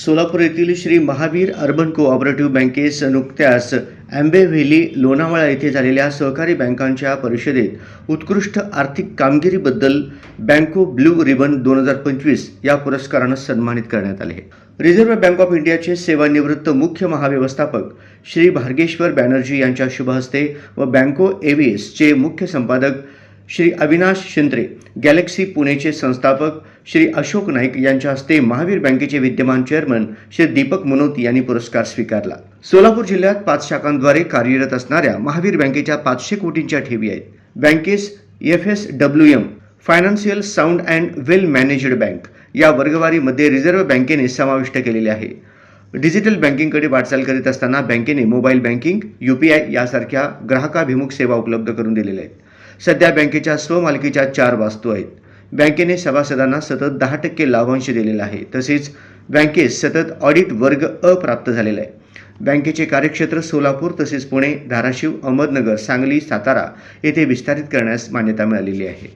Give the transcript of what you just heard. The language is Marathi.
सोलापूर येथील श्री महावीर अर्बन कोऑपरेटिव्ह बँकेस नुकत्याच अँबे व्हॅली लोणावळा येथे झालेल्या सहकारी बँकांच्या परिषदेत उत्कृष्ट आर्थिक कामगिरीबद्दल बँको ब्लू रिबन 2025 या पुरस्काराने सन्मानित करण्यात आले। रिझर्व्ह बँक ऑफ इंडियाचे सेवानिवृत्त मुख्य महाव्यवस्थापक श्री भार्गेश्वर बॅनर्जी यांच्या शुभ हस्ते व बँको एव्हीएसचे मुख्य संपादक श्री अविनाश शिंत्रे, गॅलेक्सी पुणेचे संस्थापक श्री अशोक नाईक यांच्या हस्ते महावीर बँकेचे विद्यमान चेअरमन श्री दीपक मुनोती यांनी पुरस्कार स्वीकारला। सोलापूर जिल्ह्यात 5 शाखांद्वारे कार्यरत असणाऱ्या महावीर बँकेच्या 500 कोटींच्या ठेवी आहेत। बँकेस FSWM financial sound and well managed bank या वर्गवारीमध्ये रिझर्व्ह बँकेने समाविष्ट केलेले आहे। डिजिटल बँकिंगकडे वाटचाल करीत असताना बँकेने मोबाईल बँकिंग, UPI यासारख्या ग्राहकाभिमुख सेवा उपलब्ध करून दिलेल्या आहेत। सध्या बँकेच्या स्वमालकीच्या 4 वास्तू आहेत। बँकेने सभासदांना सतत 10% लाभांश दिलेला आहे। तसेच बँकेस सतत ऑडिट वर्ग अ प्राप्त झालेला आहे। बँकेचे कार्यक्षेत्र सोलापूर तसेच पुणे, धाराशिव, अहमदनगर, सांगली, सातारा येथे विस्तारित करण्यास मान्यता मिळालेली आहे।